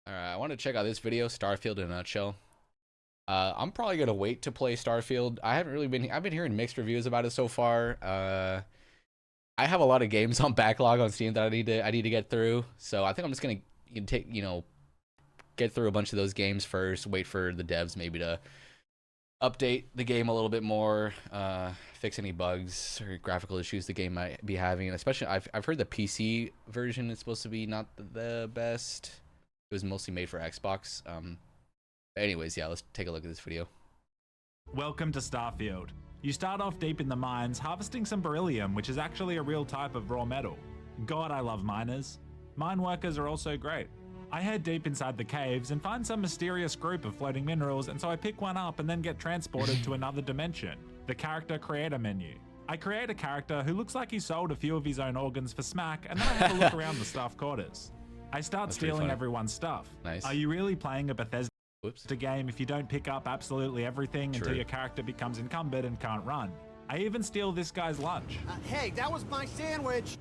Alright, I want to check out this video, Starfield in a nutshell. I'm probably gonna wait to play Starfield. I've been hearing mixed reviews about it so far. I have a lot of games on backlog on Steam that I need to get through. So I think I'm just gonna get through a bunch of those games first, wait for the devs maybe to update the game a little bit more, fix any bugs or graphical issues the game might be having. And especially I've heard the PC version is supposed to be not the best. It was mostly made for Xbox. But anyways, yeah, let's take a look at this video. Welcome to Starfield. You start off deep in the mines, harvesting some beryllium, which is actually a real type of raw metal. God, I love miners. Mine workers are also great. I head deep inside the caves and find some mysterious group of floating minerals, and so I pick one up and then get transported to another dimension, the character creator menu. I create a character who looks like he sold a few of his own organs for smack, and then I have a look around the staff quarters. I start stealing everyone's stuff. Nice. Are you really playing a Bethesda Whoops. game if you don't pick up absolutely everything until your character becomes encumbered and can't run? I even steal this guy's lunch. Hey, that was my sandwich!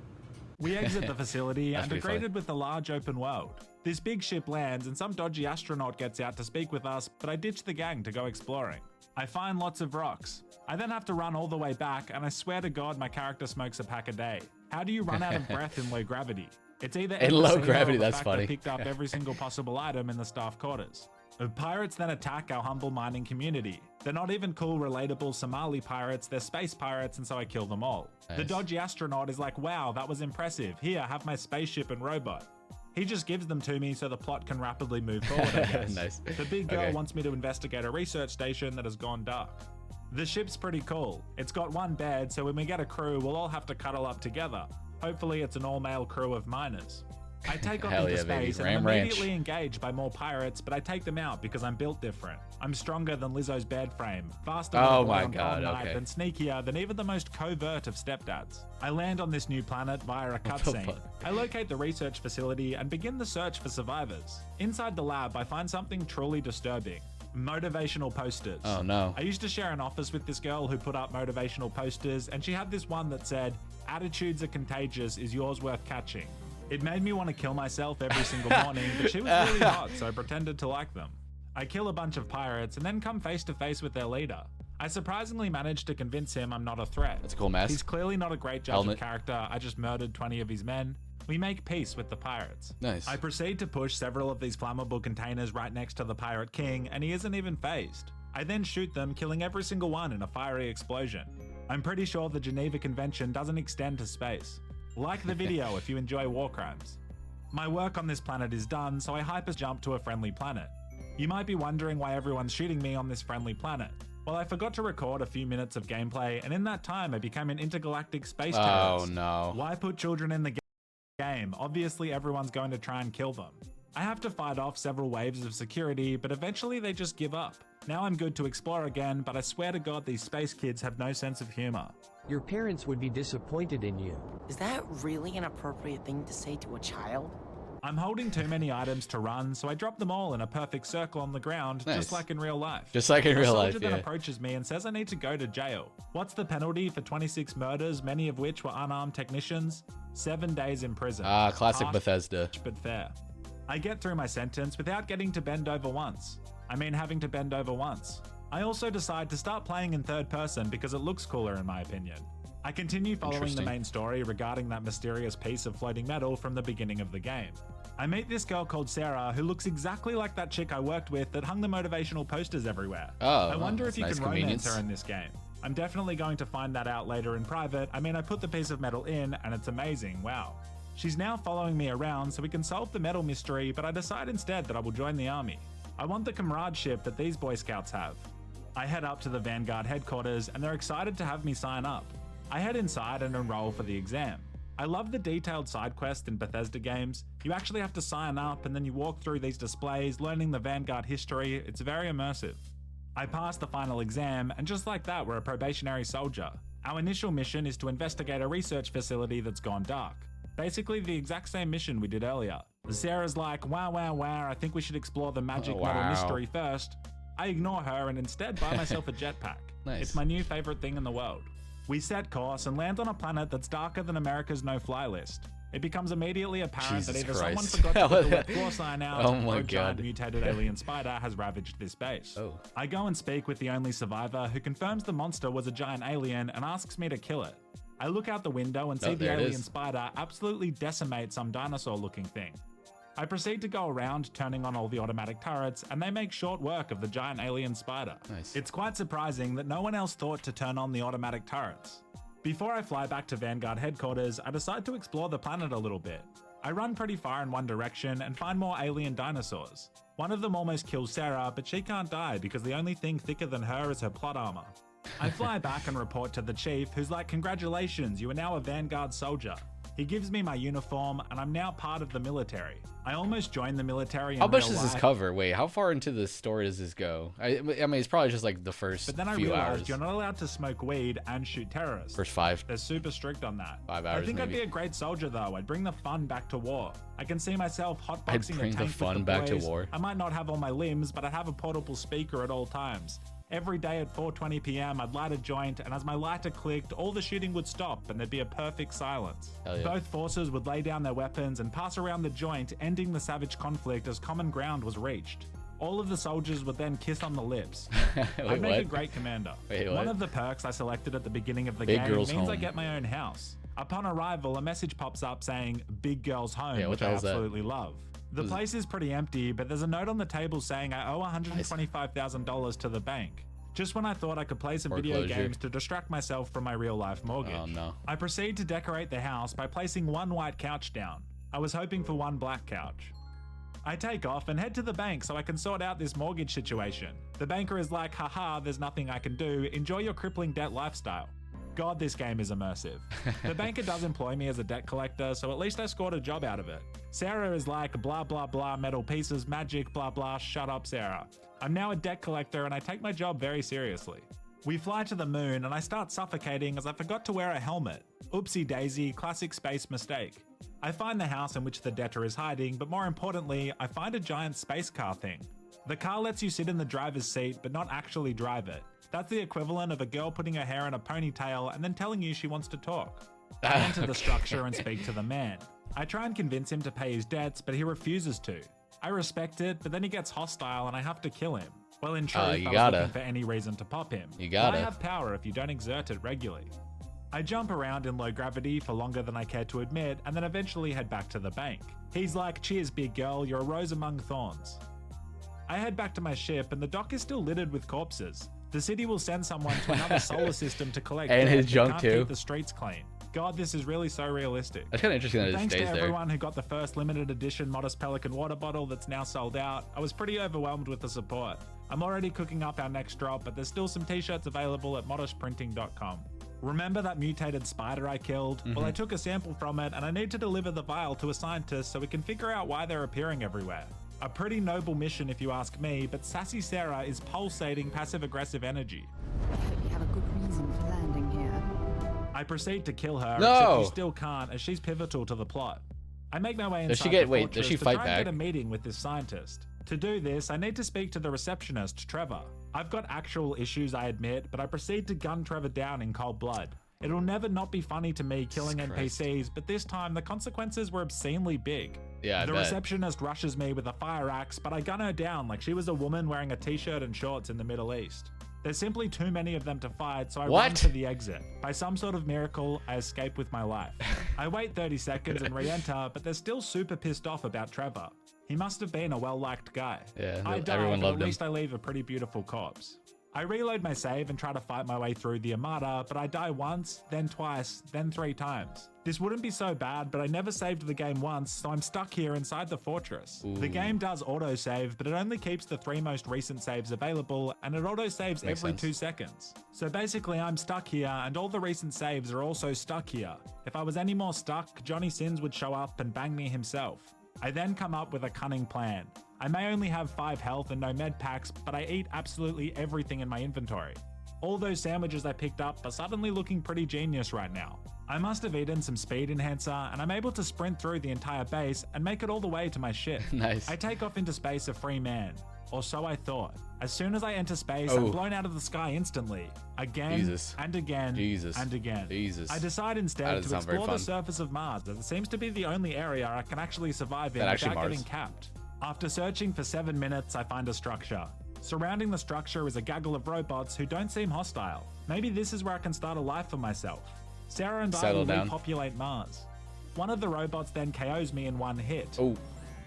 We exit the facility and are pretty funny. greeted with a large open world. This big ship lands and some dodgy astronaut gets out to speak with us, but I ditch the gang to go exploring. I find lots of rocks. I then have to run all the way back, and I swear to God my character smokes a pack a day. How do you run out of breath in low gravity? It's either In low emphysema gravity, or the that's fact funny. I picked up every single possible item in the staff quarters. The pirates then attack our humble mining community. They're not even cool, relatable Somali pirates, they're space pirates, and so I kill them all. Nice. The dodgy astronaut is like, wow, that was impressive. Here, have my spaceship and robot. He just gives them to me so the plot can rapidly move forward, I guess. Nice. The big girl Okay. wants me to investigate a research station that has gone dark. The ship's pretty cool. It's got one bed, so when we get a crew, we'll all have to cuddle up together. Hopefully it's an all-male crew of miners. I take off Hell into yeah, baby. space and Ram I'm Ranch. immediately engaged by more pirates, but I take them out because I'm built different. I'm stronger than Lizzo's bed frame, faster Oh than a my boy on God, prom night, okay. and sneakier than even the most covert of stepdads. I land on this new planet via a the cutscene. fuck? I locate the research facility and begin the search for survivors. Inside the lab, I find something truly disturbing. Motivational posters. Oh no. I used to share an office with this girl who put up motivational posters, and she had this one that said, "Attitudes are contagious, is yours worth catching?" It made me want to kill myself every single morning, but she was really hot, so I pretended to like them. I kill a bunch of pirates and then come face to face with their leader. I surprisingly managed to convince him I'm not a threat. That's a cool mask. He's clearly not a great judge Helmet. of character. I just murdered 20 of his men. We make peace with the pirates. Nice. I proceed to push several of these flammable containers right next to the Pirate King, and he isn't even phased. I then shoot them, killing every single one in a fiery explosion. I'm pretty sure the Geneva Convention doesn't extend to space. Like the video if you enjoy war crimes. My work on this planet is done, so I hyper jump to a friendly planet. You might be wondering why everyone's shooting me on this friendly planet. Well, I forgot to record a few minutes of gameplay, and in that time I became an intergalactic space terrorist. Oh no. Why put children in the game? Obviously everyone's going to try and kill them. I have to fight off several waves of security, but eventually they just give up. Now I'm good to explore again, but I swear to God these space kids have no sense of humor. Your parents would be disappointed in you. Is that really an appropriate thing to say to a child? I'm holding too many items to run, so I drop them all in a perfect circle on the ground, Nice. just like in real life. Just like in A real soldier life, then yeah. approaches me and says I need to go to jail. What's the penalty for 26 murders, many of which were unarmed technicians? 7 days in prison. Ah, classic Harsh, Bethesda. but fair. I get through my sentence without getting to bend over once. I mean having to bend over once. I also decide to start playing in third person because it looks cooler in my opinion. I continue following the Interesting. main story regarding that mysterious piece of floating metal from the beginning of the game. I meet this girl called Sarah who looks exactly like that chick I worked with that hung the motivational posters everywhere. Oh, I wonder that's if you nice can romance convenience. her in this game. I'm definitely going to find that out later in private. I mean, I put the piece of metal in and it's amazing, wow. She's now following me around so we can solve the metal mystery, but I decide instead that I will join the army. I want the comradeship that these Boy Scouts have. I head up to the Vanguard headquarters and they're excited to have me sign up. I head inside and enroll for the exam. I love the detailed side quest in Bethesda games. You actually have to sign up and then you walk through these displays, learning the Vanguard history. It's very immersive. I pass the final exam, and just like that, we're a probationary soldier. Our initial mission is to investigate a research facility that's gone dark. Basically the exact same mission we did earlier. Sarah's like, wow, wow, wow, I think we should explore the magic Oh, metal wow. mystery first. I ignore her and instead buy myself a jetpack. Nice. It's my new favorite thing in the world. We set course and land on a planet that's darker than America's no-fly list. It becomes immediately apparent that Jesus either someone Christ. forgot to put the wet floor sign out, Oh my or a giant God. mutated alien spider has ravaged this base. Oh. I go and speak with the only survivor, who confirms the monster was a giant alien and asks me to kill it. I look out the window and see the there it alien is. spider absolutely decimate some dinosaur-looking thing. I proceed to go around turning on all the automatic turrets, and they make short work of the giant alien spider. Nice. It's quite surprising that no one else thought to turn on the automatic turrets. Before I fly back to Vanguard headquarters, I decide to explore the planet a little bit. I run pretty far in one direction and find more alien dinosaurs. One of them almost kills Sarah, but she can't die because the only thing thicker than her is her plot armor. I fly back and report to the chief, who's like, "Congratulations, you are now a Vanguard soldier." He gives me my uniform, and I'm now part of the military. I almost joined the military in How much real does this life, cover? Wait, how far into the story does this go? I mean, it's probably just like the first but then I few realized hours. you're not allowed to smoke weed and shoot terrorists. First 5. They're super strict on that. 5 I hours, think I'd maybe. be a great soldier though. I'd bring the fun back to war. I can see myself hotboxing I'd bring a the tank fun with the back to boys. war. I might not have all my limbs, but I'd have a portable speaker at all times. Every day at 4:20 p.m. I'd light a joint, and as my lighter clicked, all the shooting would stop and there'd be a perfect silence. Hell yeah. Both forces would lay down their weapons and pass around the joint, ending the savage conflict as common ground was reached. All of the soldiers would then kiss on the lips. I'd make a what? great commander. Wait, One what? of the perks I selected at the beginning of the Big game girl's means I home. get my own house. Upon arrival, a message pops up saying "Big Girl's Home," Yeah, what which the I hell's that? absolutely love. The Is it- place is pretty empty, but there's a note on the table saying I owe $125,000 to the bank. Just when I thought I could play some video Foreclosure. games to distract myself from my real-life mortgage. Oh, no. I proceed to decorate the house by placing one white couch down. I was hoping for one black couch. I take off and head to the bank so I can sort out this mortgage situation. The banker is like, "Haha, there's nothing I can do. Enjoy your crippling debt lifestyle." God, this game is immersive. The banker does employ me as a debt collector, so at least I scored a job out of it. Sarah is like, "Blah blah blah, metal pieces, magic, blah blah, shut up, Sarah." I'm now a debt collector and I take my job very seriously. We fly to the moon and I start suffocating as I forgot to wear a helmet. Oopsie daisy, classic space mistake. I find the house in which the debtor is hiding, but more importantly, I find a giant space car thing. The car lets you sit in the driver's seat, but not actually drive it. That's the equivalent of a girl putting her hair in a ponytail and then telling you she wants to talk. I enter the structure and speak to the man. I try and convince him to pay his debts, but he refuses to. I respect it, but then he gets hostile and I have to kill him. Well, in truth, you I was gotta. looking for any reason to pop him. You gotta. Why have power if you don't exert it regularly? I jump around in low gravity for longer than I care to admit, and then eventually head back to the bank. He's like, "Cheers, big girl, you're a rose among thorns." I head back to my ship, and the dock is still littered with corpses. The city will send someone to another solar system to collect And debt, his but junk can't too. keep the streets clean. God, this is really so realistic. That's kind of interesting that it Thanks to stays there. everyone who got the first limited edition Modest Pelican water bottle that's now sold out. I was pretty overwhelmed with the support. I'm already cooking up our next drop, but there's still some t-shirts available at modestprinting.com. Remember that mutated spider I killed? Well, I took a sample from it and I need to deliver the vial to a scientist so we can figure out why they're appearing everywhere. A pretty noble mission if you ask me, but Sassy Sarah is pulsating passive-aggressive energy. I hope you have a good reason for landing here. I proceed to kill her, No! except you still can't, as she's pivotal to the plot. I make my way inside Does she get- the wait, fortress does she to fight try and back? get a meeting with this scientist. To do this, I need to speak to the receptionist, Trevor. I've got actual issues, I admit, but I proceed to gun Trevor down in cold blood. It'll never not be funny to me killing Jesus Christ. NPCs, but this time the consequences were obscenely big. Yeah, I The bet. receptionist rushes me with a fire axe, but I gun her down like she was a woman wearing a t-shirt and shorts in the Middle East. There's simply too many of them to fight, so I run What? to the exit. By some sort of miracle, I escape with my life. I wait 30 seconds and re-enter, but they're still super pissed off about Trevor. He must have been a well-liked guy. Yeah, I die, everyone but loved at him. least I leave a pretty beautiful corpse. I reload my save and try to fight my way through the Armada, but I die once, then twice, then 3 times. This wouldn't be so bad, but I never saved the game once, so I'm stuck here inside the fortress. The game does autosave, but it only keeps the 3 most recent saves available, and it autosaves Makes every sense. 2 seconds. So basically I'm stuck here, and all the recent saves are also stuck here. If I was any more stuck, Johnny Sins would show up and bang me himself. I then come up with a cunning plan. I may only have 5 health and no med packs, but I eat absolutely everything in my inventory. All those sandwiches I picked up are suddenly looking pretty genius right now. I must have eaten some speed enhancer, and I'm able to sprint through the entire base and make it all the way to my ship. Nice. I take off into space a free man. Or so I thought. As soon as I enter space, Oh. I'm blown out of the sky instantly. Again, Jesus. and again, Jesus. and again. Jesus. I decide That instead doesn't to sound very explore the fun. surface of Mars, as it seems to be the only area I can actually survive in That actually without Mars. getting capped. After searching for 7 minutes, I find a structure. Surrounding the structure is a gaggle of robots who don't seem hostile. Maybe this is where I can start a life for myself. Sarah and I Settle will down. repopulate Mars. One of the robots then KOs me in one hit. Oh,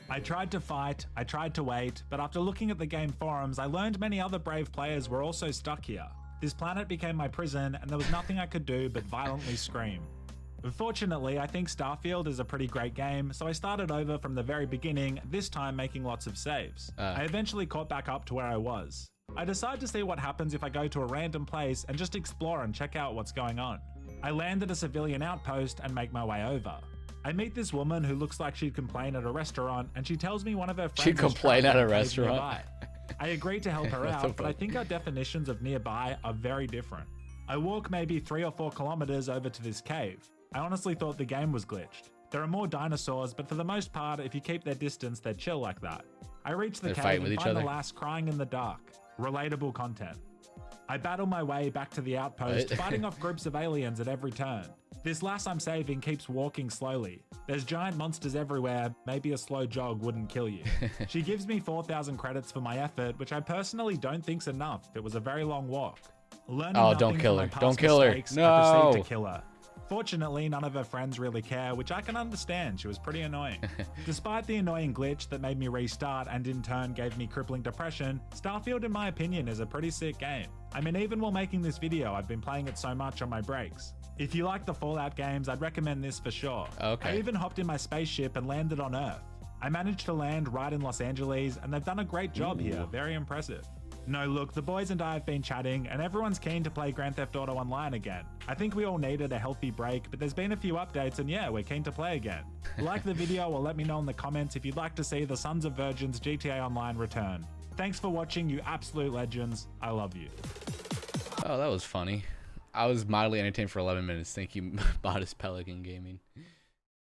I tried to fight, I tried to wait, but after looking at the game forums, I learned many other brave players were also stuck here. This planet became my prison, and there was nothing I could do but violently scream. Fortunately, I think Starfield is a pretty great game, so I started over from the very beginning, this time making lots of saves. I eventually caught back up to where I was. I decide to see what happens if I go to a random place and just explore and check out what's going on. I land at a civilian outpost and make my way over. I meet this woman who looks like she'd complain at a restaurant, and she tells me one of her friends She'd is complain trapped at a in cave restaurant? nearby. I agree to help her What the out, but I fuck? think our definitions of nearby are very different. I walk maybe 3 or 4 kilometers over to this cave. I honestly thought the game was glitched. There are more dinosaurs, but for the most part, if you keep their distance, they're chill like that. I reach the They cave fight and with each find the other? lass crying in the dark. Relatable content. I battle my way back to the outpost, What? fighting off groups of aliens at every turn. This lass I'm saving keeps walking slowly. There's giant monsters everywhere, maybe a slow jog wouldn't kill you. She gives me 4,000 credits for my effort, which I personally don't think's enough. It was a very long walk. Learning Oh, nothing don't from kill my her. past Don't kill her. mistakes, I No. proceed to kill her. Fortunately, none of her friends really care, which I can understand. She was pretty annoying. Despite the annoying glitch that made me restart and in turn gave me crippling depression, Starfield in my opinion is a pretty sick game. I mean, even while making this video, I've been playing it so much on my breaks. If you like the Fallout games, I'd recommend this for sure. Okay. I even hopped in my spaceship and landed on Earth. I managed to land right in Los Angeles, and they've done a great job here. Very impressive. No, look, the boys and I have been chatting, and everyone's keen to play Grand Theft Auto Online again. I think we all needed a healthy break, but there's been a few updates, and yeah, we're keen to play again. Like the video or let me know in the comments if you'd like to see the Sons of Virgins GTA Online return. Thanks for watching, you absolute legends. I love you. oh, that was funny. I was mildly entertained for 11 minutes. Thank you, Modest Pelican Gaming.